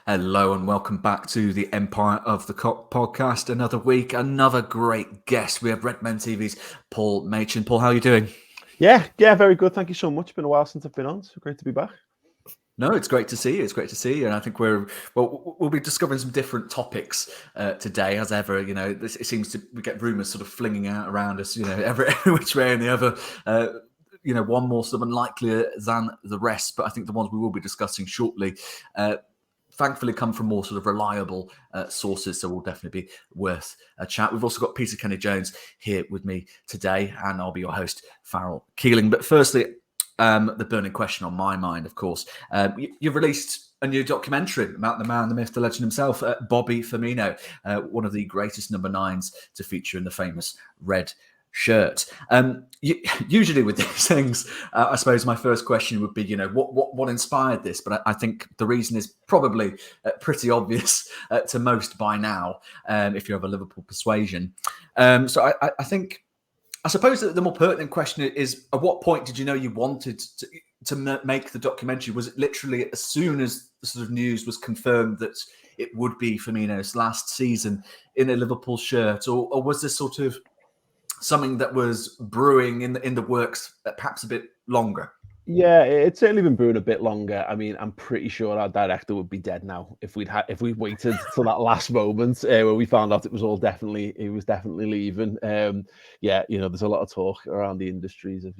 Hello and welcome back to the Empire of the Cock podcast. Another week, another great guest. We have Redmen TV's Paul Machin. Paul, how are you doing? Yeah, very good. Thank you so much. It's been a while since I've been on, so great to be back. No, it's great to see you. It's great to see you, and I think we'll be discovering some different topics today, as ever. You know, it seems we get rumours sort of flinging out around us. You know, every which way and the other. One more sort of unlikelier than the rest, but I think the ones we will be discussing shortly. Thankfully come from more sort of reliable sources, so will definitely be worth a chat. We've also got Peter Kenny-Jones here with me today, and I'll be your host, Farrell Keeling. But firstly, the burning question on my mind, of course. You've released a new documentary about the man, the myth, the legend himself, Bobby Firmino, one of the greatest number 9s to feature in the famous red shirt. Usually with these things, I suppose my first question would be, what inspired this? But I think the reason is probably pretty obvious to most by now, if you have a Liverpool persuasion. So I think, I suppose that the more pertinent question is, at what point did you know you wanted to make the documentary? Was it literally as soon as the sort of news was confirmed that it would be Firmino's last season in a Liverpool shirt, or was this sort of something that was brewing in the works perhaps a bit longer? Yeah, it's certainly been brewing a bit longer. I mean, I'm pretty sure our director would be dead now if we'd waited till that last moment where we found out he was definitely leaving. There's a lot of talk around the industries of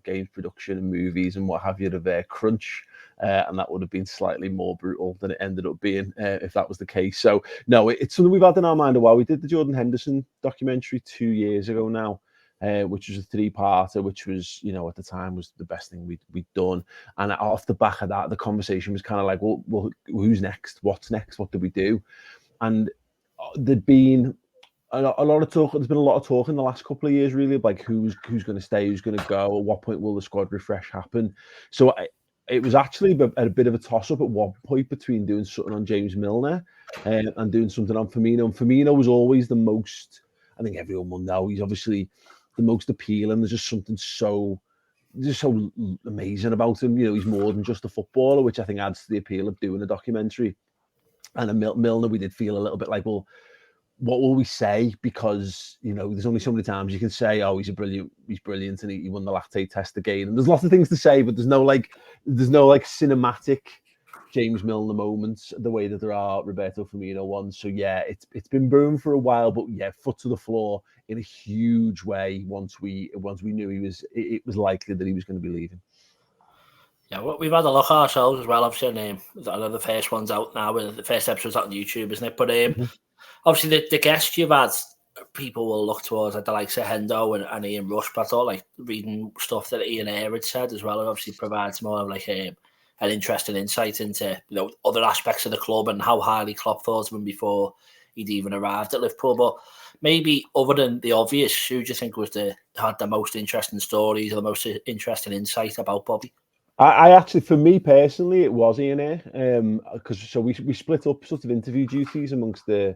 games production and movies and what have you of crunch. And that would have been slightly more brutal than it ended up being if that was the case. So, no, it's something we've had in our mind a while. We did the Jordan Henderson documentary 2 years ago now, which was a 3-parter, which was, at the time was the best thing we'd done. And off the back of that, the conversation was kind of like, well, who's next? What's next? What do we do? And there'd been a lot of talk. There's been a lot of talk in the last couple of years, really, like who's going to stay, who's going to go, at what point will the squad refresh happen? So it was actually a bit of a toss-up at one point between doing something on James Milner and doing something on Firmino. And Firmino was always the most, I think everyone will know, he's obviously the most appealing. There's just something so amazing about him. He's more than just a footballer, which I think adds to the appeal of doing a documentary. And Milner, we did feel a little bit like, well, what will we say? Because, there's only so many times you can say, oh, he's brilliant and he won the lactate test again. And there's lots of things to say, but there's no cinematic James Milner moments the way that there are Roberto Firmino ones. So yeah, it's been brewing for a while, but yeah, foot to the floor in a huge way once we knew it was likely that he was going to be leaving. Yeah, well, we've had a look ourselves as well. Obviously, I know the first one's out now, the first episode's out on YouTube, isn't it? But obviously, the guests you've had, people will look towards like the likes of Hendo and Ian Rush. But I thought, like, reading stuff that Ian Ayre had said as well, it obviously provides more of like an interesting insight into other aspects of the club and how highly Klopp thought of him before he'd even arrived at Liverpool. But maybe other than the obvious, who do you think had the most interesting stories or the most interesting insight about Bobby? I actually, for me personally, it was Ian Ayre, because we split up sort of interview duties amongst the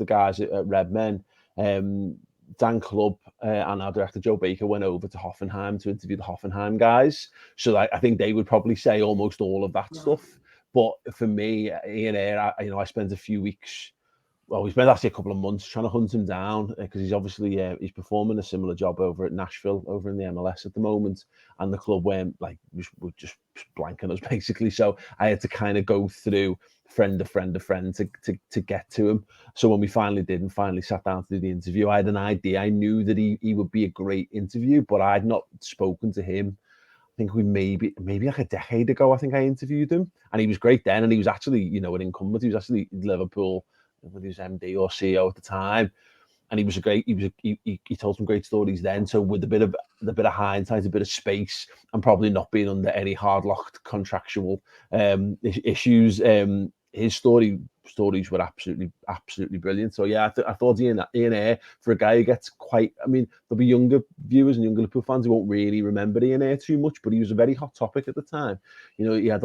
guys at Redmen. Dan Clubb and our director Joe Baker went over to Hoffenheim to interview the Hoffenheim guys. So I think they would probably say almost all of that stuff. But for me, Ian Ayre, I spent a few weeks. Well, we spent actually a couple of months trying to hunt him down because he's obviously he's performing a similar job over at Nashville, over in the MLS at the moment, and the club were just blanking us basically. So I had to kind of go through friend to get to him. So when we finally sat down to do the interview, I had an idea. I knew that he would be a great interview, but I'd not spoken to him. I think we maybe like a decade ago. I think I interviewed him, and he was great then, and he was actually an incumbent. He was actually Liverpool. He was MD or CEO at the time, and he told some great stories then. So with a bit of hindsight, a bit of space, and probably not being under any hard locked contractual issues, his stories were absolutely brilliant. So yeah, I thought Ian Ayre, for a guy who gets quite, there'll be younger viewers and younger Liverpool fans who won't really remember Ian Ayre too much, but he was a very hot topic at the time. He had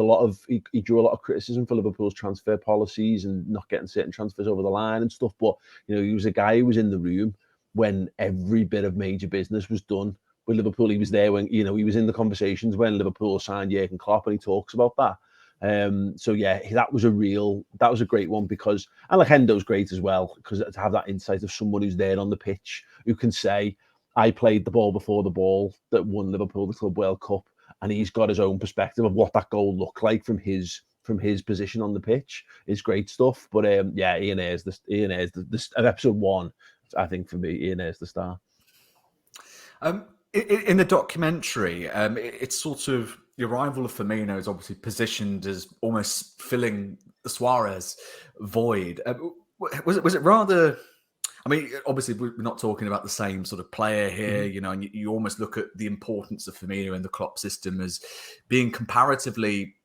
he drew a lot of criticism for Liverpool's transfer policies and not getting certain transfers over the line and stuff. But he was a guy who was in the room when every bit of major business was done with Liverpool. He was there when he was in the conversations when Liverpool signed Jurgen Klopp, and he talks about that. So yeah, that was a great one because, and like Hendo's great as well, because to have that insight of someone who's there on the pitch who can say, I played the ball before the ball that won Liverpool the Club World Cup, and he's got his own perspective of what that goal looked like from his position on the pitch is great stuff. But yeah, Ian Ayres of episode 1, I think for me, Ian Ayres the star. In the documentary, it's sort of the arrival of Firmino is obviously positioned as almost filling the Suarez void. Was it rather? I mean, obviously we're not talking about the same sort of player here, you know, and you almost look at the importance of Firmino in the Klopp system as being comparatively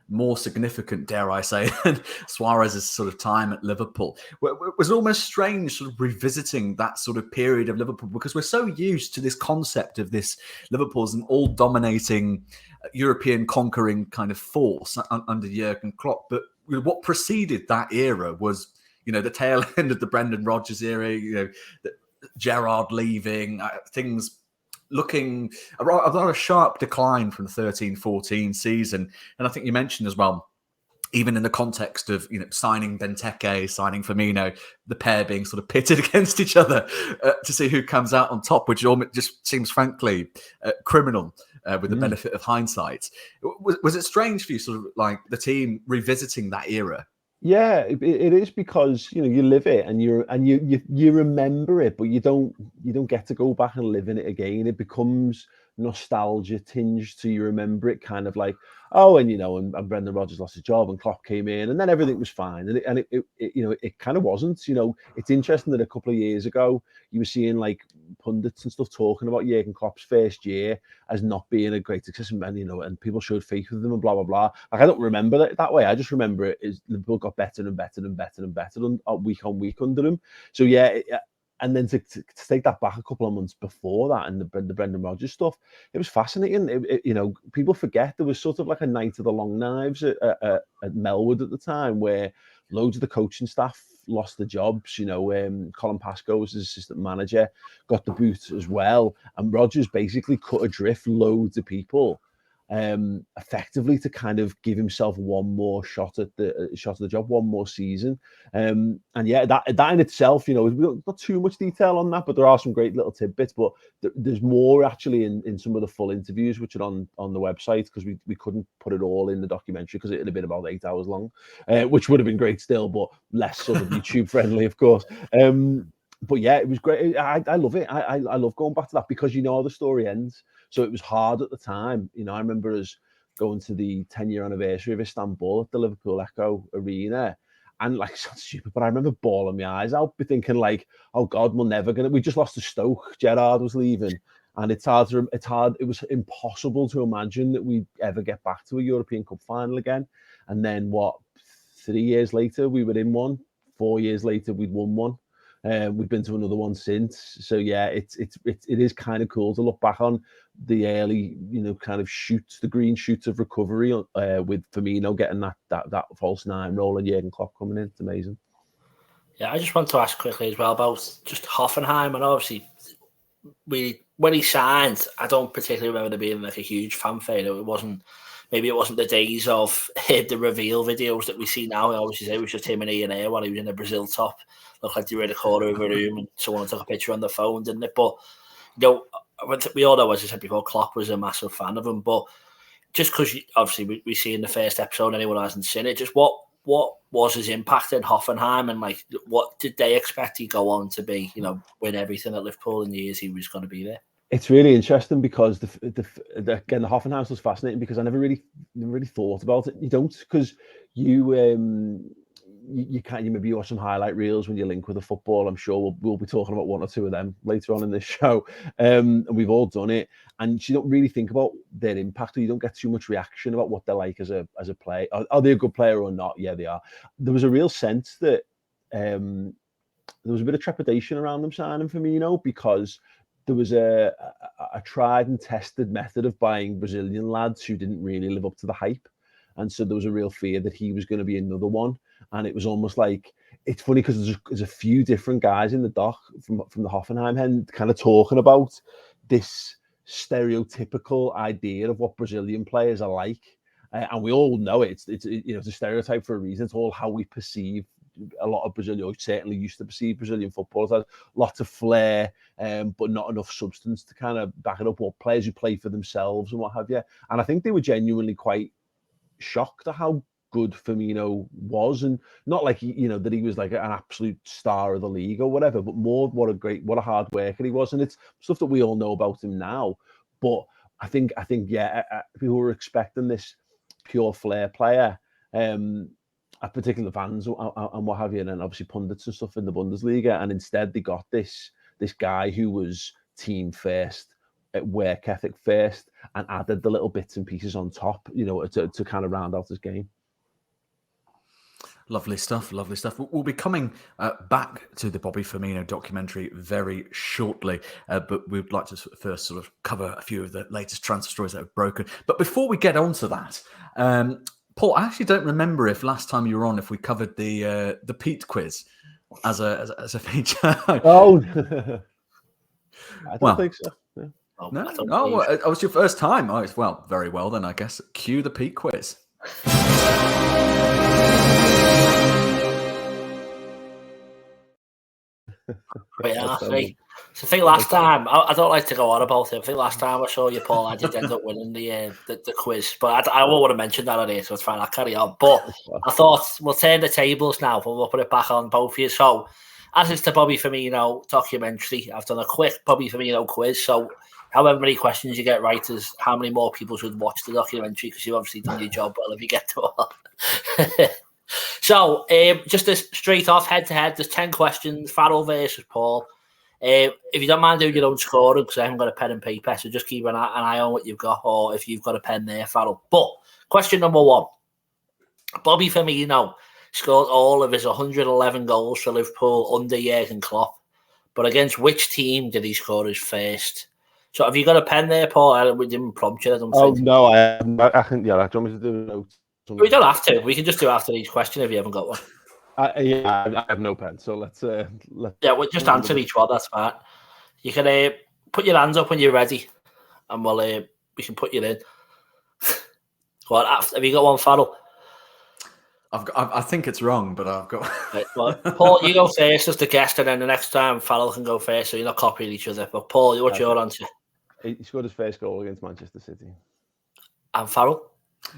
more significant, dare I say, than Suarez's sort of time at Liverpool. It was almost strange sort of revisiting that sort of period of Liverpool because we're so used to this concept of this Liverpool as an all-dominating European conquering kind of force under Jurgen Klopp. But what preceded that era was, you know, the tail end of the Brendan Rodgers era, you know, Gerrard leaving, things looking a rather sharp decline from the 13-14 season. And I think you mentioned as well, even in the context of, you know, signing Benteke, signing Firmino, the pair being sort of pitted against each other to see who comes out on top, which just seems frankly criminal with the benefit of hindsight. Was it strange for you, sort of like the team revisiting that era? Yeah, it is because, you know, you live it and you remember it, but you don't get to go back and live in it again. It becomes nostalgia tinged, so you remember it kind of like, oh, and you know, and Brendan Rodgers lost his job and Klopp came in, and then everything was fine, and it you know, it kind of wasn't. You know, it's interesting that a couple of years ago you were seeing like pundits and stuff talking about Jurgen Klopp's first year as not being a great success, and you know, and people showed faith with them and blah blah blah. Like, I don't remember that way. I just remember it as Liverpool got better and better and better and better week on week under him. So yeah. And then to take that back a couple of months before that and the Brendan Rodgers stuff, it was fascinating. You know, people forget there was sort of like a night of the long knives at Melwood at the time where loads of the coaching staff lost their jobs. You know, Colin Pascoe was his assistant manager, got the boot as well. And Rodgers basically cut adrift loads of people effectively to kind of give himself one more shot at the job, one more season. And yeah, that in itself, you know, not too much detail on that, but there are some great little tidbits. But there's more actually in some of the full interviews, which are on the website, because we couldn't put it all in the documentary because it had been about 8 hours long, which would have been great still, but less sort of YouTube friendly, of course. But yeah, it was great. I love it. I love going back to that because you know how the story ends. So it was hard at the time. You know, I remember us going to the 10-year anniversary of Istanbul at the Liverpool Echo Arena. And like, it's not stupid, but I remember bawling my eyes out, be thinking like, oh God, we just lost to Stoke. Gerrard was leaving. And it was impossible to imagine that we'd ever get back to a European Cup final again. And then 3 years later, we were in one. 4 years later, we'd won one. We've been to another one since. So yeah, it is kind of cool to look back on the early, you know, kind of the green shoots of recovery with Firmino getting that false nine role and Jurgen Klopp coming in. It's amazing. Yeah, I just want to ask quickly as well about just Hoffenheim, and obviously when he signed, I don't particularly remember there being like a huge fanfare. Maybe it wasn't the days of the reveal videos that we see now. I obviously say it was just him and Ian Ayres while he was in a Brazil top. Looked like they were in a corner of a room and someone took a picture on the phone, didn't it? But, you know, we all know, as I said before, Klopp was a massive fan of him. But just because, obviously, we see in the first episode, anyone who hasn't seen it, just what was his impact in Hoffenheim, and, like, what did they expect he'd go on to be, you know, win everything at Liverpool in the years he was going to be there? It's really interesting because the Hoffenheim was fascinating because I never really thought about it. You don't, because you can't. You maybe watch some highlight reels when you link with a football. I'm sure we'll be talking about one or two of them later on in this show. And we've all done it, and you don't really think about their impact, or you don't get too much reaction about what they're like as a player. Are they a good player or not? Yeah, they are. There was a real sense that there was a bit of trepidation around them signing Firmino because there was a tried and tested method of buying Brazilian lads who didn't really live up to the hype. And so there was a real fear that he was going to be another one. And it was almost like, it's funny because there's a few different guys in the doc from the Hoffenheim end kind of talking about this stereotypical idea of what Brazilian players are like. and we all know it's you know, it's a stereotype for a reason. It's all how we perceive a lot of Brazilian, or certainly used to perceive Brazilian football as lots of flair, but not enough substance to kind of back it up, or players who play for themselves and what have you. And I think they were genuinely quite shocked at how good Firmino was, and not like, you know, that he was like an absolute star of the league or whatever, but more what a hard worker he was. And it's stuff that we all know about him now. But I think yeah, people were expecting this pure flair player, particular fans and what have you, and then obviously pundits and stuff in the Bundesliga, and instead they got this guy who was team first, work ethic first, and added the little bits and pieces on top, you know, to kind of round out his game. Lovely stuff, lovely stuff. We'll be coming back to the Bobby Firmino documentary very shortly, but we'd like to first sort of cover a few of the latest transfer stories that have broken. But before we get on to that, Paul, I actually don't remember if last time you were on, if we covered the Pete quiz as a feature. Oh, I don't think so. Yeah. No, it was your first time. Oh, well, very well then, I guess. Cue the Pete quiz. Yeah, I think last time, I don't like to go on about it. I think last time I saw you, Paul, I did end up winning the quiz, but I won't want to mention that on here, so it's fine. I'll carry on. But I thought we'll turn the tables now, but we'll put it back on both of you. So, as it's the Bobby Firmino documentary, I've done a quick Bobby Firmino quiz. So, however many questions you get right is how many more people should watch the documentary, because you've obviously done your job well if you get to all. So, just a straight off, head to head, there's 10 questions, Farrell versus Paul. If you don't mind doing your own scoring, because I haven't got a pen and paper, so just keep an eye on what you've got, or if you've got a pen there, Farrell. But question number 1, Bobby Firmino scored all of his 111 goals for Liverpool under Jurgen Klopp, but against which team did he score his first? So have you got a pen there, Paul? We didn't prompt you, I don't think. No, I think, yeah, do you want me to do notes? We don't have to. We can just do after each question if you haven't got one. I have no pen, so let's yeah, we'll just answer each one. That's fine. You can put your hands up when you're ready, and we can put you in. Well, have you got one, Farrell? I think it's wrong, but I've got. Right, well, Paul, you go first as the guest, and then the next time Farrell can go first, so you're not copying each other. But Paul, what's your answer? He scored his first goal against Manchester City. And Farrell?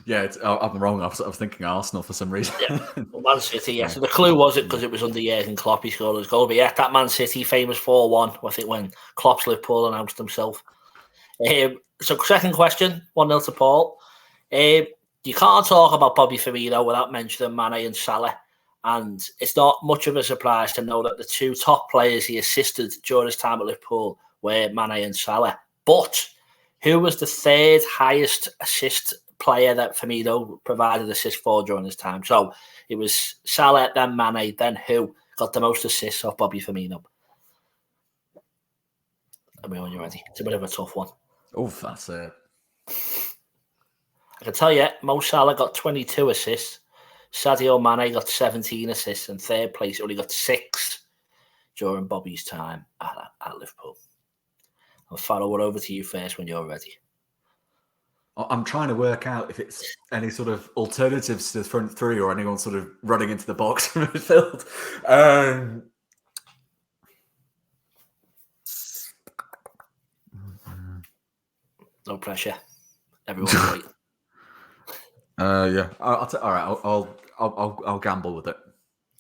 Yeah, I'm wrong. I was thinking Arsenal for some reason. Yeah, Man City, yeah. So the clue was it because it was under Jurgen Klopp he scored his goal. But yeah, that Man City famous 4-1, I think, when Klopp's Liverpool announced himself. So second question, 1-0 to Paul. You can't talk about Bobby Firmino without mentioning Mane and Salah. And it's not much of a surprise to know that the two top players he assisted during his time at Liverpool were Mane and Salah. But who was the third highest assist player that Firmino provided assists for during his time? So it was Salah, then Mane, then who got the most assists off Bobby Firmino? Let me know when you're ready. It's a bit of a tough one. Oh, that's it. I can tell you, Mo Salah got 22 assists. Sadio Mane got 17 assists, and third place only got 6 during Bobby's time at Liverpool. And Farrell, we're over to you first when you're ready. I'm trying to work out if it's any sort of alternatives to the front three or anyone sort of running into the box from midfield. No pressure. Everyone's waiting. Yeah. All right. I'll gamble with it.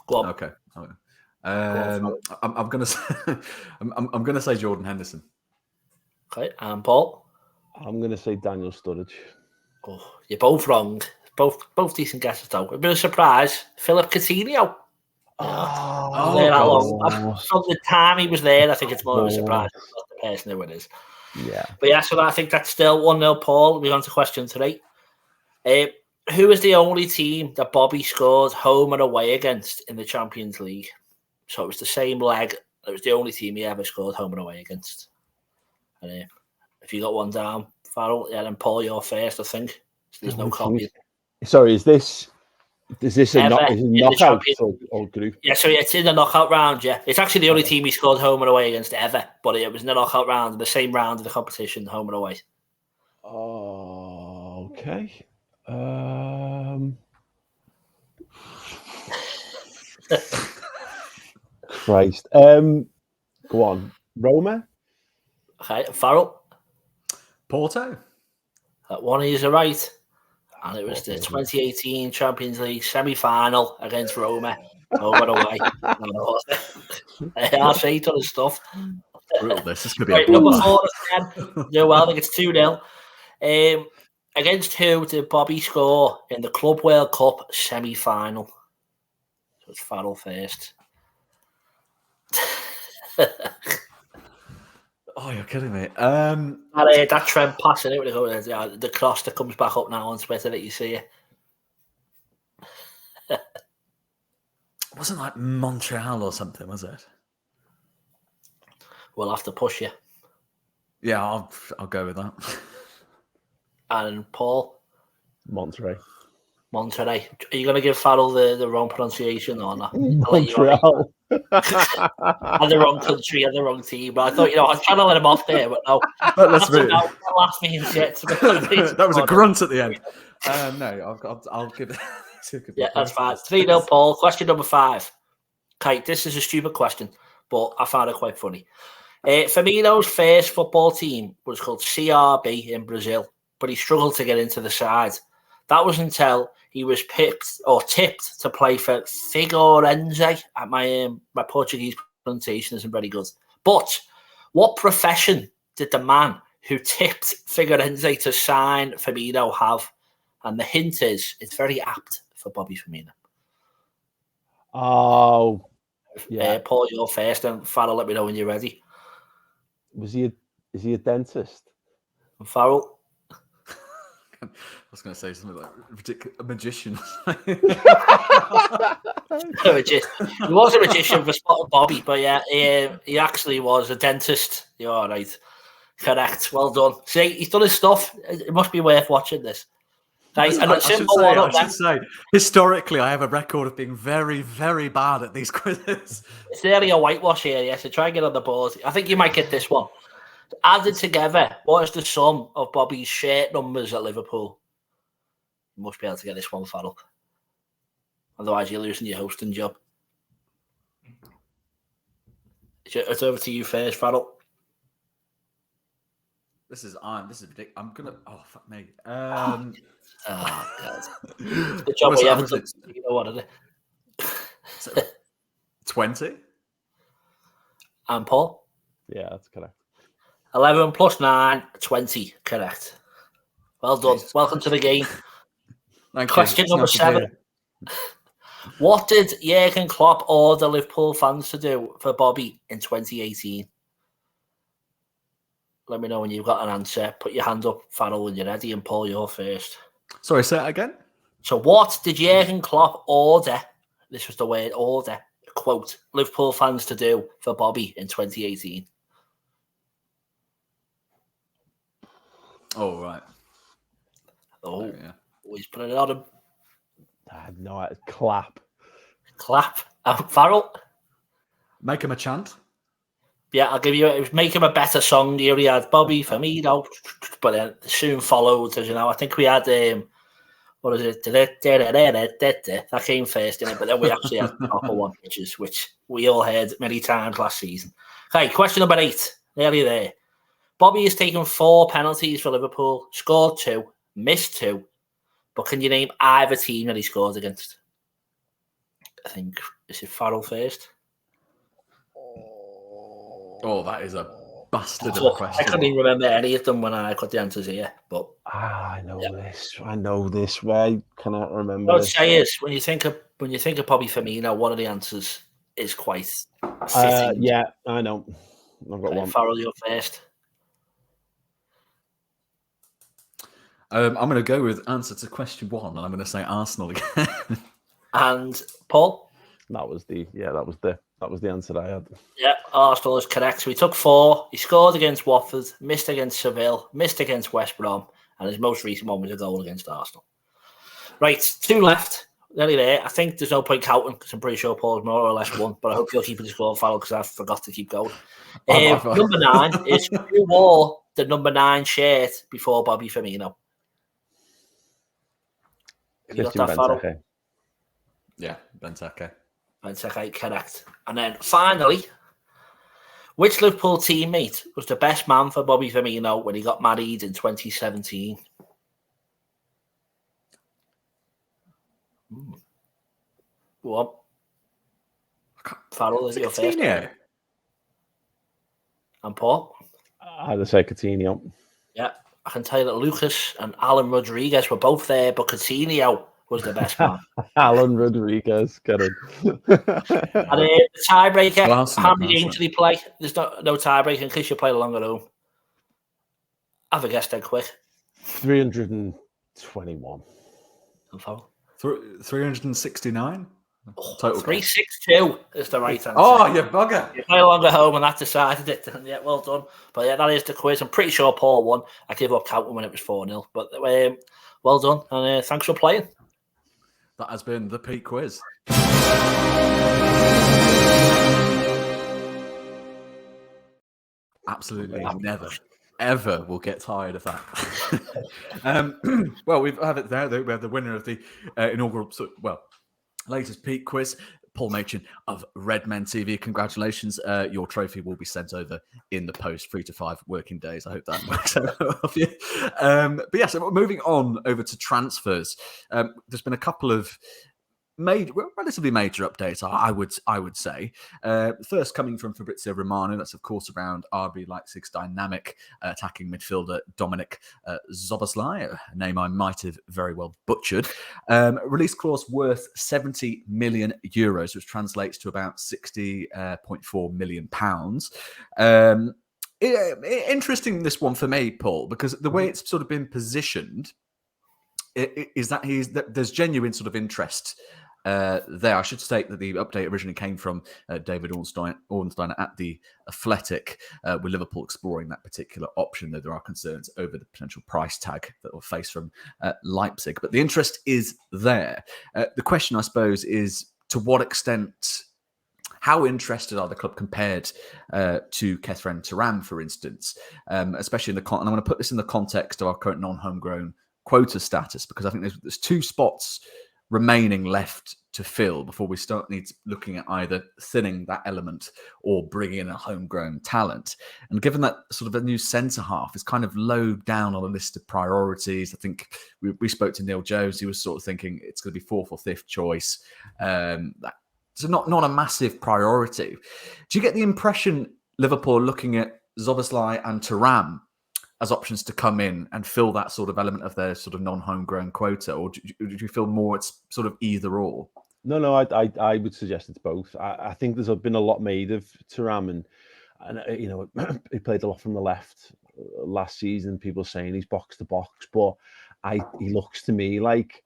Go on. Okay. I'm gonna say I'm gonna say Jordan Henderson. Okay. And Paul. I'm going to say Daniel Sturridge. Oh, you're both wrong. Both decent guesses, though. A bit of a surprise. Philip Coutinho. From the time he was there, I think it's more of a surprise. Not the person who it is. Yeah. But yeah, so I think that's still 1-0, Paul. We're on to question 3. Who is the only team that Bobby scored home and away against in the Champions League? So it was the same leg. It was the only team he ever scored home and away against. And if you got one down, Farrell, yeah, then Paul, you're first, I think. So there's no copy. Sorry, is this a knockout or group? Yeah, so it's in the knockout round, yeah. It's actually the only team he scored home and away against ever, but it was in the knockout round, the same round of the competition, home and away. Oh, okay. Christ. Go on. Roma? Okay, Farrell. Porto. One of you are right. And it was the 2018 Champions League semi-final against Roma. Over away. I'll say ton of stuff. Brutal, this could be right, a number bloodbath. 4 do well. I think it's 2-0. Against who did Bobby score in the Club World Cup semi-final? So it's Farrell first. Oh, you're kidding me. That Trent passing it, the cross that comes back up now on Twitter that you see it. Wasn't like Montreal or something, was it? We'll have to push you. Yeah, I'll go with that. And Paul? Monterrey. Are you going to give Farrell the wrong pronunciation or not? Montreal. And the wrong country and the wrong team. But I thought, I was trying to let him off there, but no. But let's move. Last means shit. That was a grunt at the end. No, I'll give it. Yeah, that's fine. 3-0, Paul. Question number 5. Okay, this is a stupid question, but I found it quite funny. Firmino's first football team was called CRB in Brazil, but he struggled to get into the side. That was until he was tipped to play for Figueirense. My Portuguese pronunciation isn't very good. But what profession did the man who tipped Figueirense to sign Firmino have? And the hint is, it's very apt for Bobby Firmino. Oh, yeah. Paul, you're first, and Farrell, let me know when you're ready. Is he a dentist? And Farrell? I was going to say something like a magician. He was a magician for Spot Bobby, but yeah, he actually was a dentist. You're all right. Correct. Well done. See, he's done his stuff. It must be worth watching this. Right, I should say, historically, I have a record of being very, very bad at these quizzes. It's nearly a whitewash here, yeah, so try and get on the board. I think you might get this one. Added together, what is the sum of Bobby's shirt numbers at Liverpool? You must be able to get this one, Farrell. Otherwise, you're losing your hosting job. It's over to you first, Farrell. This is ridiculous. I'm gonna. Oh fuck me. Oh god. Good job we haven't done. You know what it is. 20. And Paul? Yeah, that's correct. 11 plus 9, 20. Correct. Well done. Jesus Welcome Christ. To the game. Question number 7. What did Jurgen Klopp order Liverpool fans to do for Bobby in 2018? Let me know when you've got an answer. Put your hand up, Farrell, when you're ready, and Paul, you're first. Sorry, say it again. So what did Jurgen Klopp order, this was the word order, quote, Liverpool fans to do for Bobby in 2018? Oh, right. Oh, yeah. He's putting it on him. No, clap. Clap. Farrell? Make him a chant. Yeah, I'll give you it. Was make him a better song. Here we had Bobby Firmino, but then soon followed, as you know. I think we had what is it? That came first in it, but then we actually had the proper one, which we all heard many times last season. Okay, question number 8. Nearly there. Bobby has taken 4 penalties for Liverpool, scored 2, missed 2, but can you name either team that he scored against? I think is it Farrell first. Oh, that is a bastard of a question. I couldn't even remember any of them when I got the answers here. But I know this. I know this. Why cannot remember? What I'd say is when you think of Bobby Firmino, one of the answers is quite fitting. Yeah, I know. I've got one. Farrell, you're first. I'm going to go with answer to question 1, and I'm going to say Arsenal again. And Paul? That was the answer I had. Yeah, Arsenal is correct. So he took 4. He scored against Watford, missed against Seville, missed against West Brom, and his most recent one was a goal against Arsenal. Right, 2 left. Nearly there. I think there's no point counting because I'm pretty sure Paul's more or less won, but I hope you'll keep the score, Farrell, because I forgot to keep going. Number 9 is who wore the number 9 shirt before Bobby Firmino? You got that, Farrell? Yeah, Benteke. Benteke, correct. And then finally, which Liverpool teammate was the best man for Bobby Firmino when he got married in 2017? Go on. Farrell, is your first? And Paul? I'd say Coutinho. Yeah, I can tell you that Lucas and Alan Rodriguez were both there, but Coutinho was the best man. Alan Rodriguez, get it. And the tiebreaker, how many games did he play? There's no tiebreaker in case you play along at home. Have a guess dead quick. 321. 369? Total 362 is the right answer. Oh, you bugger. You play along at home and that decided it. Yeah, well done. But yeah, that is the quiz. I'm pretty sure Paul won. I gave up counting when it was 4-0. But well done. And thanks for playing. That has been the Pete Quiz. Absolutely never, ever will get tired of that. Well, we have it there. We have the winner of the inaugural, latest Pete Quiz, Paul Machin of Redmen TV. Congratulations. Your trophy will be sent over in the post 3 to 5 working days. I hope that works out well for you. But yeah, so moving on over to transfers. There's been a couple of relatively major updates, I would say. First coming from Fabrizio Romano, that's of course around RB Leipzig's dynamic attacking midfielder Dominik Szoboszlai, a name I might have very well butchered. Release clause worth €70 million, which translates to about £60.4 million. Interesting, this one for me, Paul, because the way it's sort of been positioned is that there's genuine sort of interest there. I should state that the update originally came from David Ornstein at The Athletic, with Liverpool exploring that particular option, though there are concerns over the potential price tag that will face from Leipzig. But the interest is there. The question, I suppose, is to what extent, how interested are the club compared to Kefren Turan, for instance, especially in and I'm going to put this in the context of our current non-homegrown quota status, because I think there's 2 spots remaining left to fill before we start looking at either thinning that element or bringing in a homegrown talent. And given that sort of a new centre half is kind of low down on the list of priorities, I think we spoke to Neil Jones. He was sort of thinking it's going to be 4th or 5th choice. So not a massive priority. Do you get the impression Liverpool are looking at Szoboszlai and Thuram as options to come in and fill that sort of element of their sort of non-homegrown quota, or do you feel more it's sort of either or? No, I would suggest it's both. I think there's been a lot made of Thuram, and you know, he played a lot from the left last season. People saying he's box to box, but he looks to me like,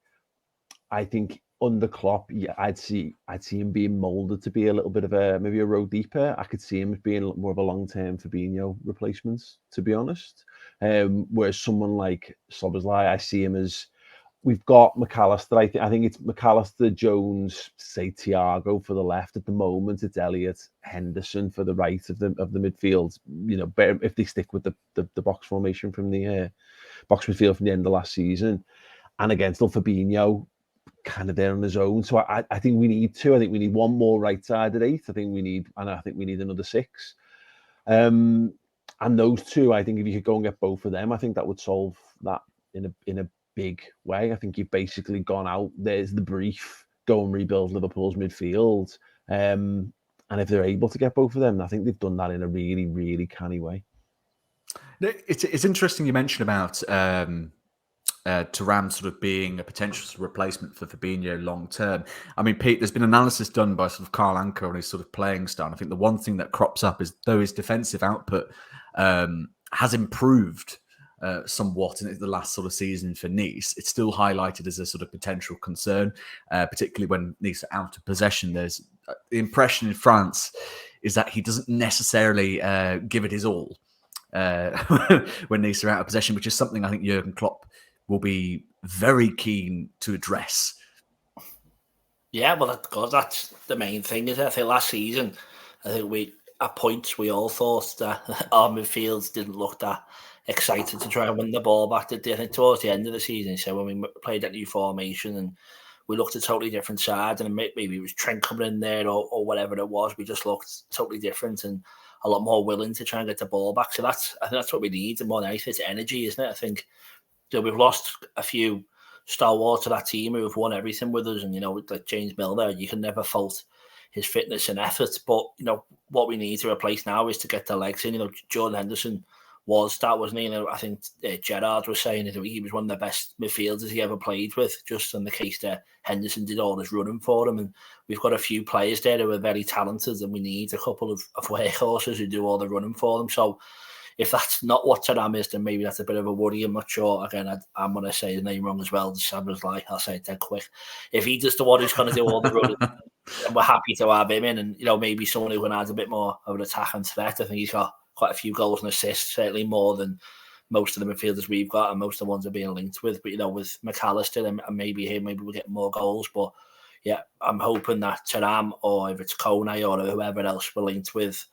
I think under Klopp, yeah, I'd see him being moulded to be a little bit of maybe a row deeper. I could see him as being more of a long-term Fabinho replacement, to be honest. Whereas someone like Szoboszlai, I see him as, we've got McAllister. I think it's McAllister, Jones, say Thiago for the left. At the moment, it's Elliott, Henderson for the right of the midfield. You know, if they stick with the box formation from the box midfield from the end of last season, and again, still Fabinho kind of there on his own. So I think we need 2. I think we need one more right-sided 8. I think we need another 6. And those 2, I think if you could go and get both of them, I think that would solve that in a big way. I think you've basically gone out. There's the brief: go and rebuild Liverpool's midfield. And if they're able to get both of them, I think they've done that in a really, really canny way. It's interesting you mentioned about Thuram sort of being a potential replacement for Fabinho long term. I mean, Pete, there's been analysis done by sort of Carl Anker on his sort of playing style. And I think the one thing that crops up is, though his defensive output has improved somewhat in the last sort of season for Nice, it's still highlighted as a sort of potential concern, particularly when Nice are out of possession. There's the impression in France is that he doesn't necessarily give it his all when Nice are out of possession, which is something I think Jurgen Klopp will be very keen to address. Yeah, well, that's the main thing, is it? I think last season, at points we all thought that our midfields didn't look that excited to try and win the ball back. I think towards the end of the season, so when we played that new formation and we looked a totally different side, and maybe it was Trent coming in there or whatever it was, we just looked totally different and a lot more willing to try and get the ball back. So I think that's what we need, and more than anything, it's energy, isn't it? I think we've lost a few stalwarts to that team who have won everything with us, and like James Milner, you can never fault his fitness and effort, but what we need to replace now is to get the legs in. Jordan Henderson was that, wasn't he? I think Gerrard was saying that he was one of the best midfielders he ever played with, just in the case that Henderson did all his running for him. And we've got a few players there who are very talented, and we need a couple of workhorses who do all the running for them. So if that's not what Thuram is, then maybe that's a bit of a worry. I'm not sure. Again, I'm going to say his name wrong as well. Szoboszlai, I'll say it dead quick. If he does the one who's going to do all the running, then we're happy to have him in. And, maybe someone who can add a bit more of an attack and threat. I think he's got quite a few goals and assists, certainly more than most of the midfielders we've got, and most of the ones are being linked with. But, with McAllister and maybe him, maybe we'll get more goals. But, yeah, I'm hoping that Thuram, or if it's Kone or whoever else we're linked with,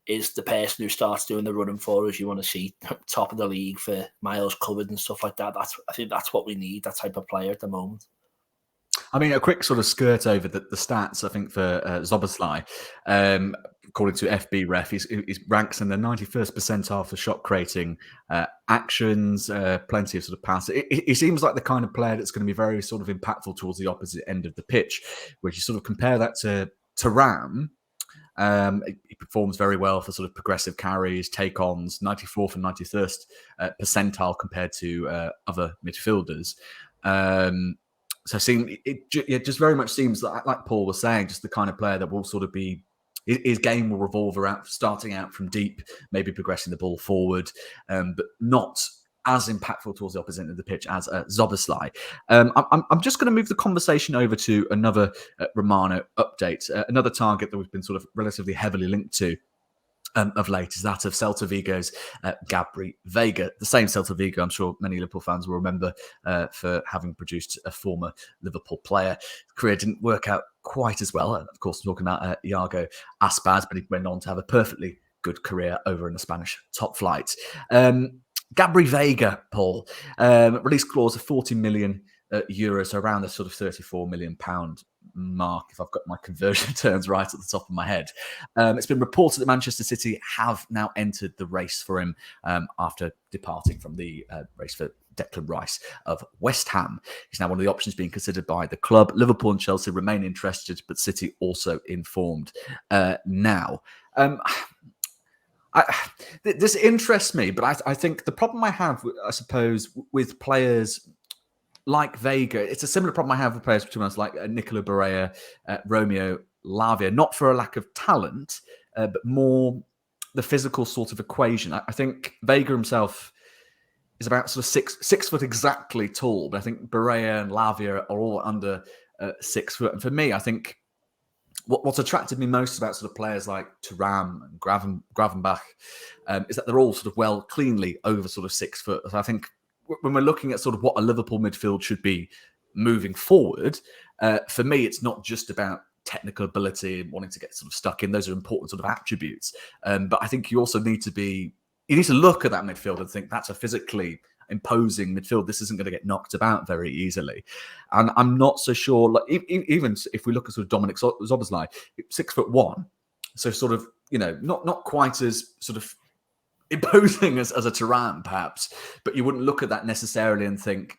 is the person who starts doing the running for us. You want to see top of the league for miles covered and stuff like that. I think that's what we need, that type of player at the moment. I mean, a quick sort of skirt over the stats, I think, for Szoboszlai. According to FB Ref, he ranks in the 91st percentile for shot creating actions, plenty of sort of passes. He seems like the kind of player that's going to be very sort of impactful towards the opposite end of the pitch, which you sort of compare that to Thuram. He performs very well for sort of progressive carries, take-ons, 94th and 93rd percentile compared to other midfielders. So it just very much seems like Paul was saying, just the kind of player that will sort of be, his game will revolve around starting out from deep, maybe progressing the ball forward, but not as impactful towards the opposite end of the pitch as Szoboszlai. I'm just going to move the conversation over to another Romano update. Another target that we've been sort of relatively heavily linked to of late is that of Celta Vigo's Gabri Vega. The same Celta Vigo, I'm sure many Liverpool fans will remember for having produced a former Liverpool player. His career didn't work out quite as well. Of course, talking about Iago Aspas, but he went on to have a perfectly good career over in the Spanish top flight. Gabri Vega, Paul, release clause of 40 million euros, so around the sort of 34 million pound mark, if I've got my conversion terms right at the top of my head. It's been reported that Manchester City have now entered the race for him after departing from the race for Declan Rice of West Ham. He's now one of the options being considered by the club. Liverpool and Chelsea remain interested, but City also informed now. This interests me, but I think the problem I have, I suppose, with players like Vega, it's a similar problem I have with players between us like Nicola Barea, Romeo Lavia, not for a lack of talent, but more the physical sort of equation. I think Vega himself is about sort of six foot exactly tall, but I think Barea and Lavia are all under 6 foot. And for me, I think what's attracted me most about sort of players like Thuram and Gravenbach is that they're all sort of well cleanly over sort of 6 foot. So I think when we're looking at sort of what a Liverpool midfield should be moving forward, for me, it's not just about technical ability and wanting to get sort of stuck in. Those are important sort of attributes. But I think you also need to look at that midfield and think that's a physically imposing midfield. This isn't going to get knocked about very easily. And I'm not so sure, like, even if we look at sort of Dominik Szoboszlai, 6'1", so sort of, not quite as sort of imposing as a Thuram, perhaps, but you wouldn't look at that necessarily and think,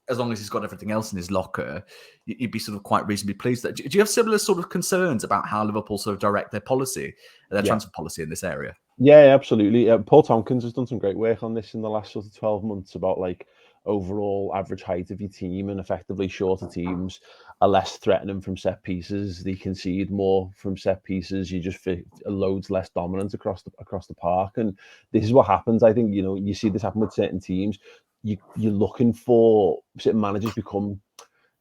as long as he's got everything else in his locker, you'd be sort of quite reasonably pleased. Do you have similar sort of concerns about how Liverpool sort of direct their policy, their transfer policy in this area? Yeah, absolutely. Paul Tompkins has done some great work on this in the last sort of 12 months about like overall average height of your team, and effectively shorter teams are less threatening from set pieces. They concede more from set pieces. You just feel loads less dominant across the park, and this is what happens. I think you see this happen with certain teams. You're looking for certain managers become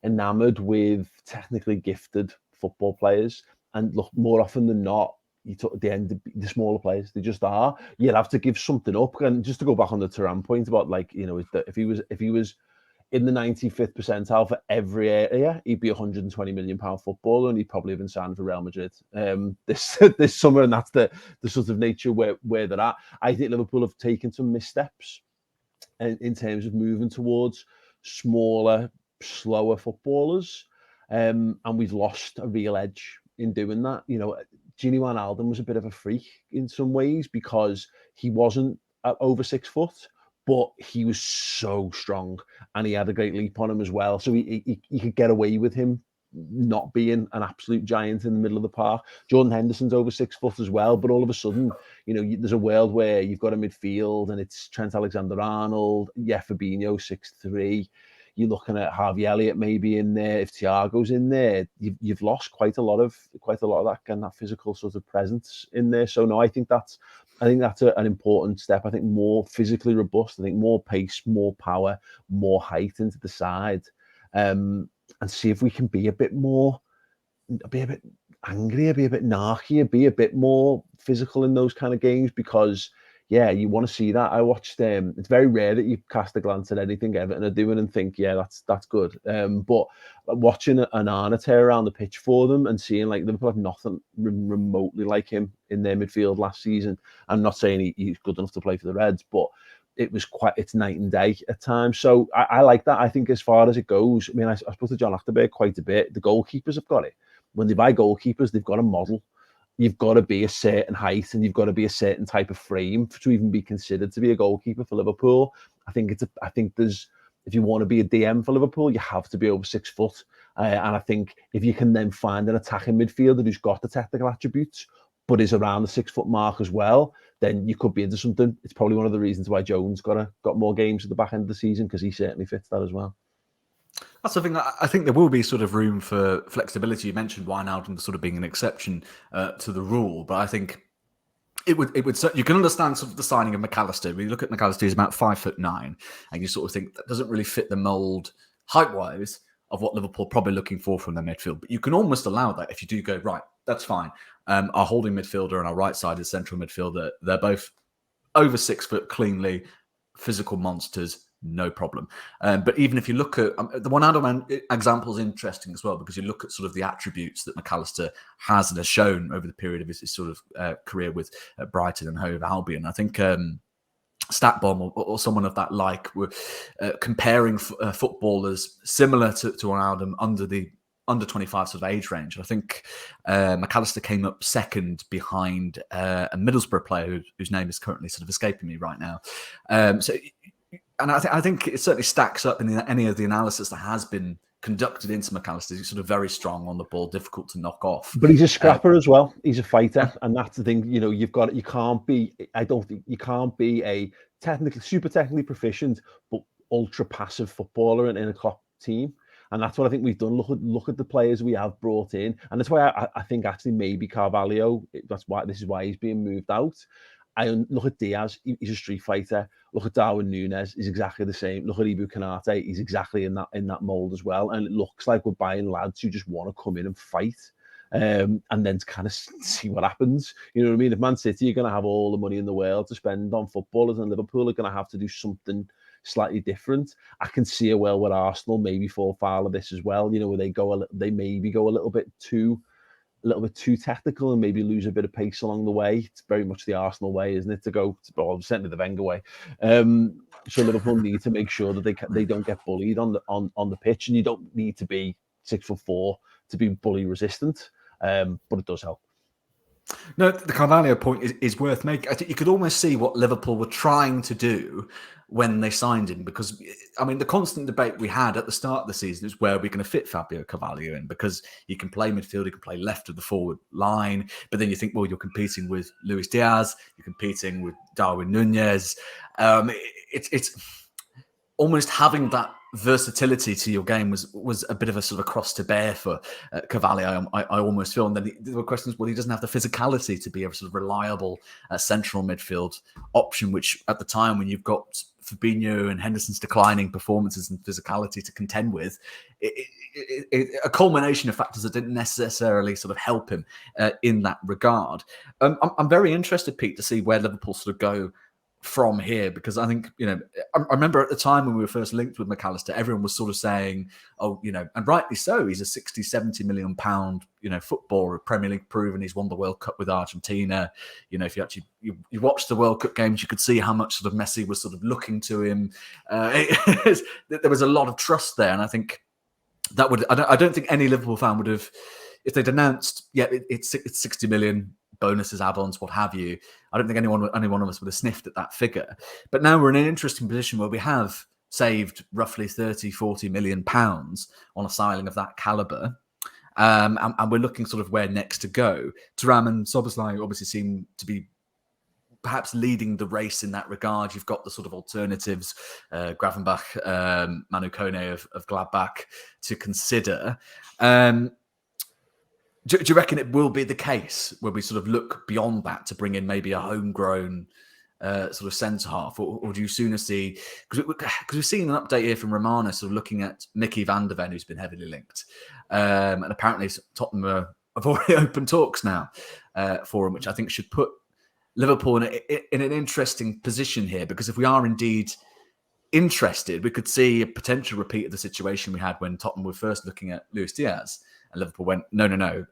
enamored with technically gifted football players, and look, more often than not, you took at the end the smaller players. They just are. You'll have to give something up. And just to go back on the Thuram point about, like, if he was in the 95th percentile for every area, he'd be £120 million footballer, and he'd probably have been signed for Real Madrid this summer, and that's the sort of nature where they're at. I think Liverpool have taken some missteps in terms of moving towards smaller, slower footballers, and we've lost a real edge in doing that. You know, Gini Wijnaldum was a bit of a freak in some ways because he wasn't over 6 foot, but he was so strong and he had a great leap on him as well. So he could get away with him not being an absolute giant in the middle of the park. Jordan Henderson's over 6 foot as well, but all of a sudden, you know, there's a world where you've got a midfield and it's Trent Alexander-Arnold, Fabinho 6'3". You're looking at Harvey Elliott maybe in there. If Thiago's in there, you've lost quite a lot of that kind of physical sort of presence in there. So no, I think that's an important step. I think more physically robust. I think more pace, more power, more height into the side, and see if we can be a bit angrier, be a bit narkier, be a bit more physical in those kind of games, because yeah, you want to see that. I watched. It's very rare that you cast a glance at anything Everton are doing and think, yeah, that's good. But watching an Arna tear around the pitch for them and seeing like Liverpool have nothing remotely like him in their midfield last season. I'm not saying he's good enough to play for the Reds, but it's night and day at times. So I like that. I think as far as it goes, I mean, I spoke to John Achterberg quite a bit. The goalkeepers have got it. When they buy goalkeepers, they've got a model. You've got to be a certain height and you've got to be a certain type of frame to even be considered to be a goalkeeper for Liverpool. I think there's, if you want to be a DM for Liverpool, you have to be over 6 foot. And I think if you can then find an attacking midfielder who's got the technical attributes, but is around the 6 foot mark as well, then you could be into something. It's probably one of the reasons why Jones got more games at the back end of the season, because he certainly fits that as well. That's the thing. I think there will be sort of room for flexibility. You mentioned Wijnaldum sort of being an exception to the rule, but I think it would. You can understand sort of the signing of McAllister. When you look at McAllister, he's about 5'9", and you sort of think that doesn't really fit the mould height-wise of what Liverpool are probably looking for from their midfield. But you can almost allow that if you do go, right, that's fine. Our holding midfielder and our right side is central midfielder. They're both over 6 foot, cleanly physical monsters. No problem. But even if you look at the Wijnaldum example is interesting as well, because you look at sort of the attributes that McAllister has and has shown over the period of his sort of career with Brighton and Hove Albion. I think Statbomb or someone of that like were comparing footballers similar to Wijnaldum under 25 sort of age range. I think McAllister came up second behind a Middlesbrough player whose name is currently sort of escaping me right now. And I think it certainly stacks up in any of the analysis that has been conducted into McAllister. He's sort of very strong on the ball, difficult to knock off. But he's a scrapper as well. He's a fighter, and that's the thing. You know, you can't be a super technically proficient but ultra passive footballer in a top team. And that's what I think we've done. Look at the players we have brought in, and that's why I think actually maybe Carvalho. This is why he's being moved out. I look at Diaz, he's a street fighter. Look at Darwin Núñez, he's exactly the same. Look at Ibu Konate, he's exactly in that mould as well. And it looks like we're buying lads who just want to come in and fight, and then to kind of see what happens. You know what I mean? If Man City are going to have all the money in the world to spend on footballers, and Liverpool are going to have to do something slightly different, I can see a world where Arsenal maybe fall foul of this as well. You know, where they maybe go a little bit too technical and maybe lose a bit of pace along the way. It's very much the Arsenal way, isn't it? Certainly the Wenger way. So Liverpool need to make sure that they don't get bullied on the pitch, and you don't need to be 6'4" to be bully resistant, but it does help. No, the Carvalho point is worth making. I think you could almost see what Liverpool were trying to do when they signed him, because, I mean, the constant debate we had at the start of the season is where we're going to fit Fabio Cavalli in, because he can play midfield, he can play left of the forward line, but then you think, well, you're competing with Luis Diaz, you're competing with Darwin Núñez. It's almost having that versatility to your game was a bit of a sort of a cross to bear for Cavalli, I almost feel. And then there were questions, well, he doesn't have the physicality to be a sort of reliable central midfield option, which at the time when you've got Fabinho and Henderson's declining performances and physicality to contend with, a culmination of factors that didn't necessarily sort of help him in that regard. I'm very interested, Pete, to see where Liverpool sort of go from here? Because I think, I remember at the time when we were first linked with McAllister, everyone was sort of saying, and rightly so, he's a 60, 70 million pound, footballer, Premier League proven. He's won the World Cup with Argentina. If you actually, you watched the World Cup games, you could see how much sort of Messi was sort of looking to him. There was a lot of trust there. And I think that I don't think any Liverpool fan would have, if they'd announced, it's 60 million, bonuses, add-ons, what have you, I don't think any one of us would have sniffed at that figure. But now we're in an interesting position where we have saved roughly 30, 40 million pounds on a signing of that calibre. And we're looking sort of where next to go. Thuram and Szoboszlai obviously seem to be perhaps leading the race in that regard. You've got the sort of alternatives, Gravenbach, Manu Kone of Gladbach to consider. Do you reckon it will be the case where we sort of look beyond that to bring in maybe a homegrown sort of centre half, or do you sooner see? Because we've seen an update here from Romana, sort of looking at Mickey van der Ven, who's been heavily linked, and apparently Tottenham have already opened talks now for him, which I think should put Liverpool in an interesting position here. Because if we are indeed interested, we could see a potential repeat of the situation we had when Tottenham were first looking at Luis Diaz. And Liverpool went, no.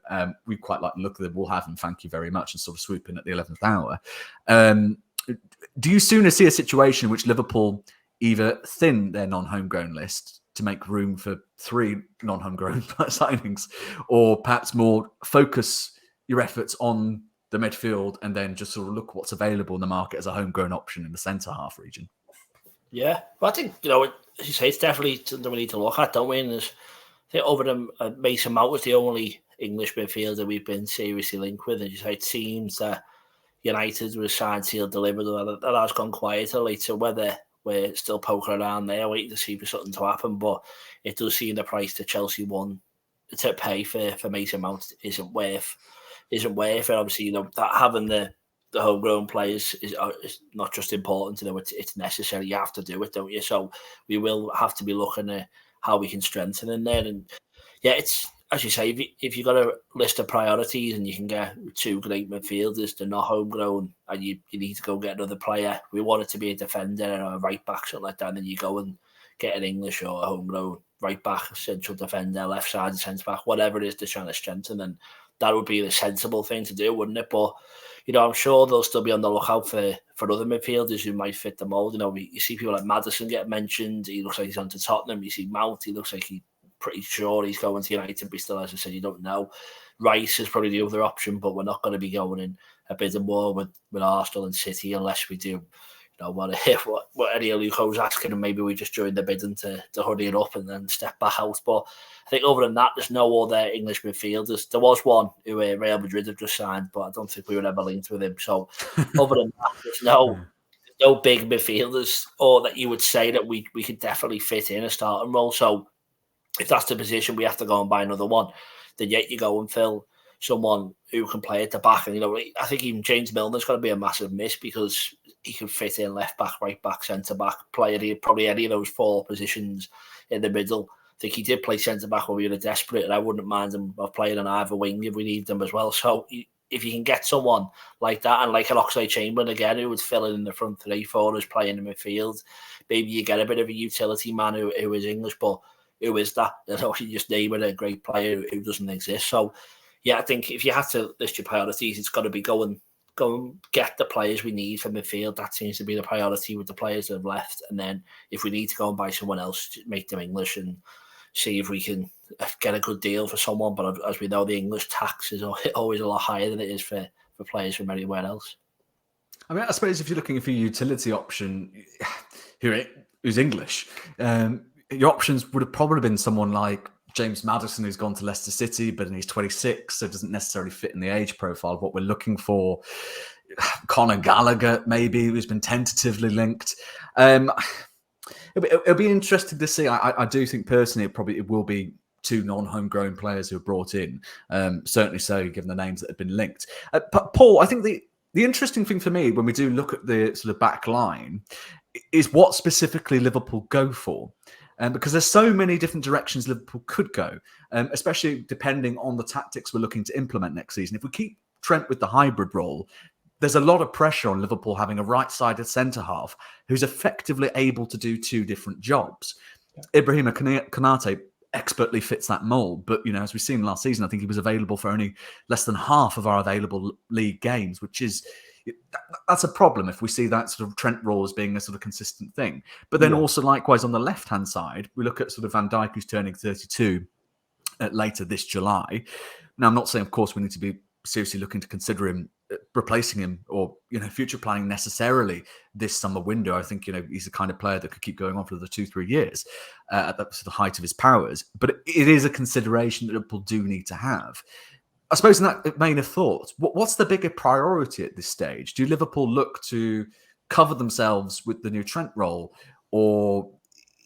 We quite like the look of them. We'll have him. Thank you very much. And sort of swoop in at the 11th hour. Do you sooner see a situation in which Liverpool either thin their non-homegrown list to make room for 3 non-homegrown signings, or perhaps more focus your efforts on the midfield and then just sort of look what's available in the market as a homegrown option in the centre half region? Yeah, but I think, as you say, it's definitely something we need to look at, don't we? And I think over the Mason Mount was the only English midfielder we've been seriously linked with. As you say, it seems that United was signed, sealed, delivered, that has gone quieter. So whether we're still poking around there, waiting to see for something to happen, but it does seem the price that Chelsea won to pay for Mason Mount isn't worth it. Obviously, that having the homegrown players is not just important, it's necessary. You have to do it, don't you? So we will have to be looking at how we can strengthen in there. And yeah, it's, as you say, if you've got a list of priorities and you can get 2 great midfielders, they're not homegrown, and you need to go get another player. We want it to be a defender or a right back, something like that. And then you go and get an English or a homegrown right back, central defender, left side centre back, whatever it is they're trying to strengthen. And that would be the sensible thing to do, wouldn't it? But I'm sure they'll still be on the lookout for other midfielders who might fit the mould. You see people like Maddison get mentioned. He looks like he's on to Tottenham. You see Mount. He looks like he's pretty sure he's going to United, but still, as I said, you don't know. Rice is probably the other option, but we're not going to be going in a bit more with Arsenal and City unless we do, what Eddie Luco's asking, and maybe we just join the bidding to hurry it up and then step back out. But I think other than that, there's no other English midfielders. There was one who Real Madrid have just signed, but I don't think we were ever linked with him. So other than that, there's no big midfielders, or that you would say that we could definitely fit in a starting role. So if that's the position, we have to go and buy another one. Then yet you go and fill someone who can play at the back. And, I think even James Milner's going to be a massive miss, because he can fit in left back, right back, centre back, play probably any of those 4 positions in the middle. I think he did play centre back when we were desperate, and I wouldn't mind him of playing on either wing if we need them as well. So if you can get someone like that, and like an Oxlade-Chamberlain again, who would fill in the front 3 for us, playing in midfield, maybe you get a bit of a utility man who is English, but who is that? You just name it, a great player who doesn't exist. So, yeah, I think if you have to list your priorities, it's got to be go and get the players we need for midfield. That seems to be the priority with the players that have left. And then if we need to go and buy someone else, make them English and see if we can get a good deal for someone. But as we know, the English tax is always a lot higher than it is for players from anywhere else. I mean, I suppose if you're looking for a utility option who's English, your options would have probably been someone like James Maddison, who's gone to Leicester City, but he's 26, so doesn't necessarily fit in the age profile of what we're looking for. Conor Gallagher, maybe, who's been tentatively linked. It'll be interesting to see. I do think personally it will be 2 non-homegrown players who are brought in. Certainly so, given the names that have been linked. But Paul, I think the interesting thing for me when we do look at the sort of back line is what specifically Liverpool go for. Because there's so many different directions Liverpool could go, especially depending on the tactics we're looking to implement next season. If we keep Trent with the hybrid role, there's a lot of pressure on Liverpool having a right-sided centre-half who's effectively able to do two different jobs. Ibrahima Konate expertly fits that mould, but, you know, as we've seen last season, I think he was available for only less than half of our available league games, which is... that's a problem if we see that sort of Trent role as being a sort of consistent thing. But then also likewise on the left-hand side, we look at sort of Van Dijk, who's turning 32 later this July. Now, I'm not saying, of course, we need to be seriously looking to consider him replacing him or, you know, future planning necessarily this summer window. I think, you know, he's the kind of player that could keep going on for the 2-3 years at the sort of height of his powers. But it is a consideration that Liverpool do need to have. I suppose in that vein of thought, what's the bigger priority at this stage? Do Liverpool look to cover themselves with the new Trent role, or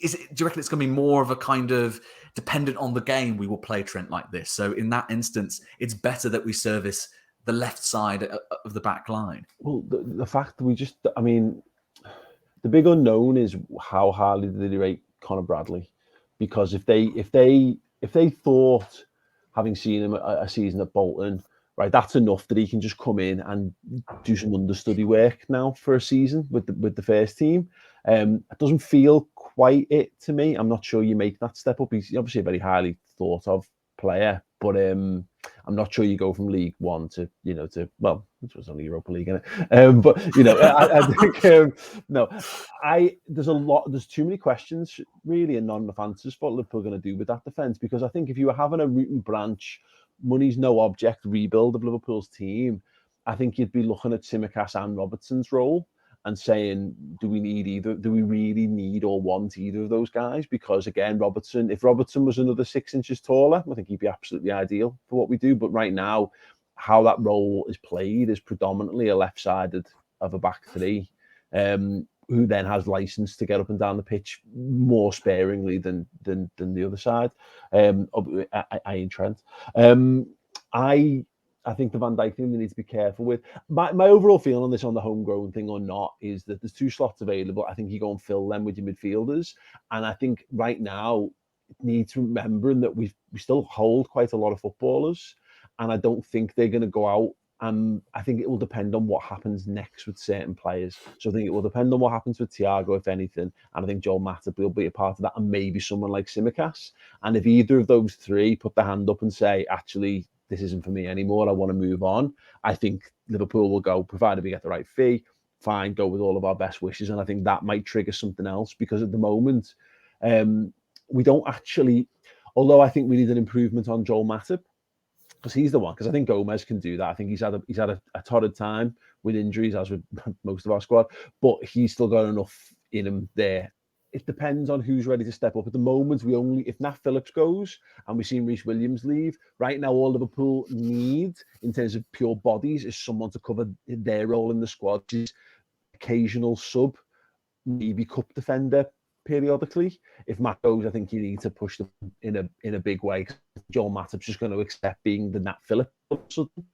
do you reckon it's going to be more of a kind of dependent on the game we will play Trent like this? So in that instance, it's better that we service the left side of the back line. Well, the fact that the big unknown is how highly did they rate Conor Bradley, because if they thought, having seen him a season at Bolton, right, that's enough that he can just come in and do some understudy work now for a season with the first team. It doesn't feel quite it to me. I'm not sure you make that step up. He's obviously a very highly thought of player, but I'm not sure you go from League One to it was only Europa League, isn't it? But I think there's too many questions really and not enough answers for what Liverpool are going to do with that defence, because I think if you were having a root and branch, money's no object rebuild of Liverpool's team, I think you'd be looking at Tsimikas and Robertson's role and saying, do we really need or want either of those guys? Because again, if Robertson was another 6 inches taller, I think he'd be absolutely ideal for what we do. But right now, how that role is played is predominantly a left-sided of a back three, who then has license to get up and down the pitch more sparingly than the other side. I ain't Trent. I think the Van Dijk thing they need to be careful with. My overall feeling on this, on the homegrown thing or not, is that there's 2 slots available. I think you go and fill them with your midfielders. And I think right now, need to remember that we still hold quite a lot of footballers. And I don't think they're going to go out. I think it will depend on what happens next with certain players. So I think it will depend on what happens with Thiago, if anything. And I think Joel Matip will be a part of that, and maybe someone like Tsimikas. And if either of those 3 put their hand up and say, actually, this isn't for me anymore, I want to move on, I think Liverpool will go, provided we get the right fee, fine, go with all of our best wishes. And I think that might trigger something else, because at the moment, we don't actually, although I think we need an improvement on Joel Matip, because he's the one, because I think Gomez can do that. I think he's had a torrid time with injuries, as with most of our squad, but he's still got enough in him there. It depends on who's ready to step up. At the moment, if Nat Phillips goes and we've seen Reece Williams leave, right now all Liverpool need in terms of pure bodies is someone to cover their role in the squad, which is occasional sub, maybe cup defender periodically. If Matt goes, I think you need to push them in a big way. Joel Matip's just going to accept being the Nat Phillips all of a sudden.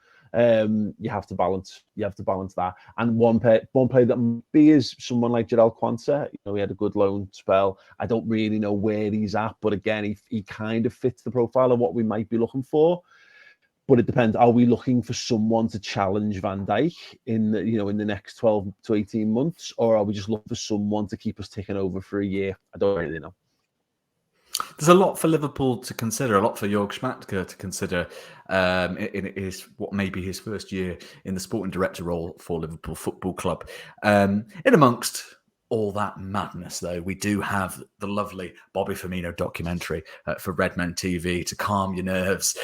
You have to balance that. And one player that might be is someone like Jarell Quansah. He had a good loan spell. I don't really know where he's at, but again, he kind of fits the profile of what we might be looking for. But it depends. Are we looking for someone to challenge Van Dijk in the next 12 to 18 months, or are we just looking for someone to keep us ticking over for a year? I don't really know. There's a lot for Liverpool to consider, a lot for Jörg Schmadtke to consider in what may be his first year in the sporting director role for Liverpool Football Club. In amongst all that madness, though, we do have the lovely Bobby Firmino documentary for Redmen TV to calm your nerves.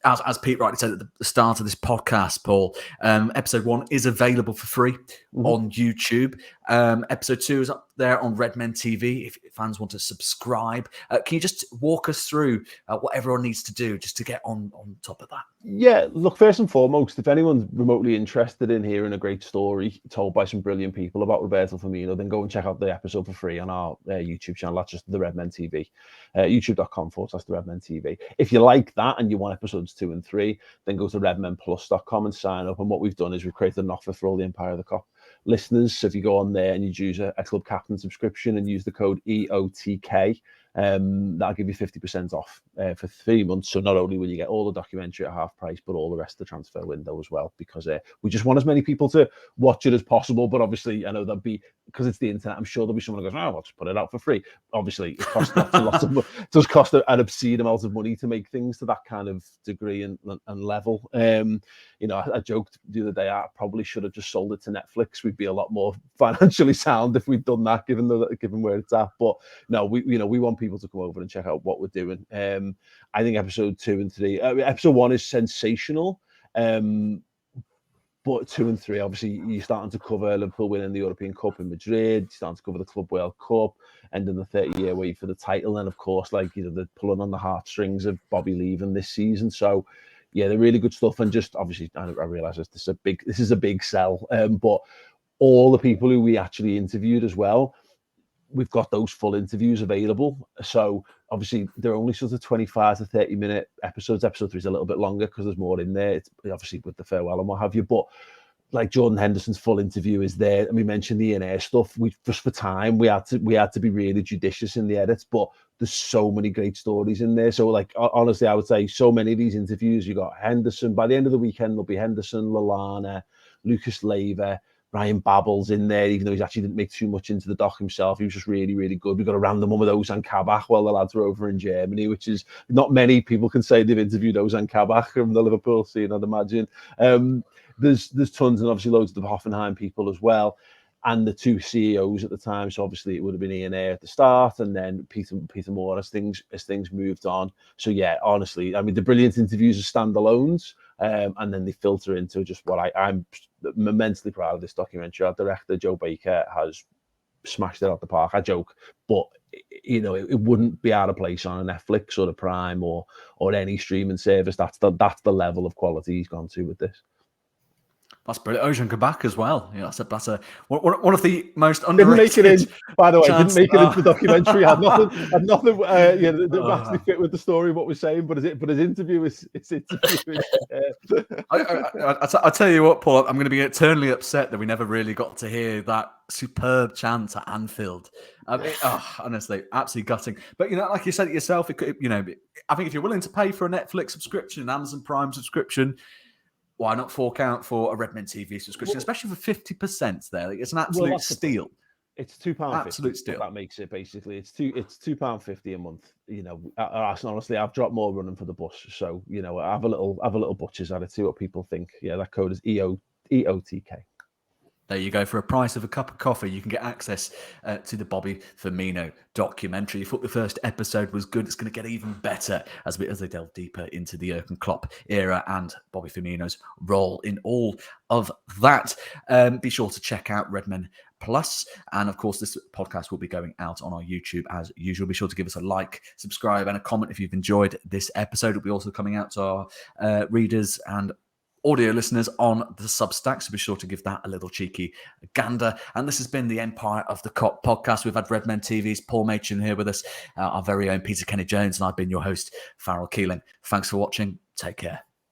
As Pete rightly said at the start of this podcast, Paul, episode 1 is available for free on YouTube. Episode 2 is up there on Redmen TV if fans want to subscribe. Can you just walk us through what everyone needs to do just to get on top of that? Yeah, look, first and foremost, if anyone's remotely interested in hearing a great story told by some brilliant people about Roberto Firmino, then go and check out the episode for free on our YouTube channel. That's just the Redmen TV, youtube.com/the Redmen TV. If you like that and you want episodes 2 and 3, then go to redmenplus.com and sign up. And what we've done is we've created an offer for all the Empire of the Cop listeners. So if you go on there and you choose a club captain subscription and use the code EOTK, that'll give you 50% off for 3 months. So not only will you get all the documentary at half price, but all the rest of the transfer window as well, because we just want as many people to watch it as possible. But obviously, I know there'll be, because it's the internet, I'm sure there'll be someone who goes, oh, I'll just put it out for free. Obviously, it costs lots and lots of money. It does cost an obscene amount of money to make things to that kind of degree and level. I joked the other day, I probably should have just sold it to Netflix. We'd be a lot more financially sound if we'd done that, given where it's at. But no, we want people to come over and check out what we're doing. I think episode 2 and 3, episode 1 is sensational. But 2 and 3, obviously, you're starting to cover Liverpool winning the European Cup in Madrid. You're starting to cover the Club World Cup, ending the 30-year wait for the title, and of course, they're pulling on the heartstrings of Bobby leaving this season. So, yeah, they're really good stuff. And just obviously, I realise this is a big sell. But all the people who we actually interviewed as well, we've got those full interviews available. So obviously they're only sort of 25 to 30 minute episodes. Episode 3 is a little bit longer because there's more in there. It's obviously with the farewell and what have you. But like Jordan Henderson's full interview is there. And we mentioned the in-air stuff. We just for time we had to be really judicious in the edits, but there's so many great stories in there. So like honestly, I would say so many of these interviews, you got Henderson. By the end of the weekend, there'll be Henderson, Lallana, Lucas Leiva, Ryan Babel's in there, even though he actually didn't make too much into the doc himself. He was just really, really good. We got a random one with Ozan Kabak while the lads were over in Germany, which is not many people can say they've interviewed Ozan Kabak from the Liverpool scene, I'd imagine. There's tons, and obviously loads of the Hoffenheim people as well, and the 2 CEOs at the time. So obviously it would have been Ian Ayre at the start, and then Peter Moore as things moved on. So yeah, honestly, I mean, the brilliant interviews are standalones, and then they filter into just what I'm immensely proud of this documentary. Our director Joe Baker has smashed it out the park. I joke, but it wouldn't be out of place on a Netflix or a Prime or any streaming service. That's the level of quality he's gone to with this. That's brilliant. Ozan Kabak as well. That's one of the most underrated. Didn't make it in, by the way. Didn't make it into the documentary. Had nothing. That actually fit with the story of what we're saying. But his interview is interview. I tell you what, Paul. I'm going to be eternally upset that we never really got to hear that superb chant at Anfield. Honestly, absolutely gutting. But like you said it yourself, I think if you're willing to pay for a Netflix subscription, an Amazon Prime subscription, why not fork out for a Redmen TV subscription, especially for 50% there? It's an absolute steal. It's £2.50. Absolute steal. That makes it basically. It's £2.50 a month. Honestly, I've dropped more running for the bus. So I have a little butcher's at it. See what people think. Yeah, that code is EOTK. There you go. For a price of a cup of coffee, you can get access to the Bobby Firmino documentary. You thought the first episode was good. It's going to get even better as they delve deeper into the Jurgen Klopp era and Bobby Firmino's role in all of that. Be sure to check out Redmen Plus. And of course, this podcast will be going out on our YouTube as usual. Be sure to give us a like, subscribe, and a comment if you've enjoyed this episode. It'll be also coming out to our readers and audio listeners on the Substack, so be sure to give that a little cheeky gander. And this has been the Empire of the Cop podcast. We've had Redmen TV's Paul Machin here with us, our very own Peter Kenny Jones, and I've been your host, Farrell Keeling. Thanks for watching. Take care.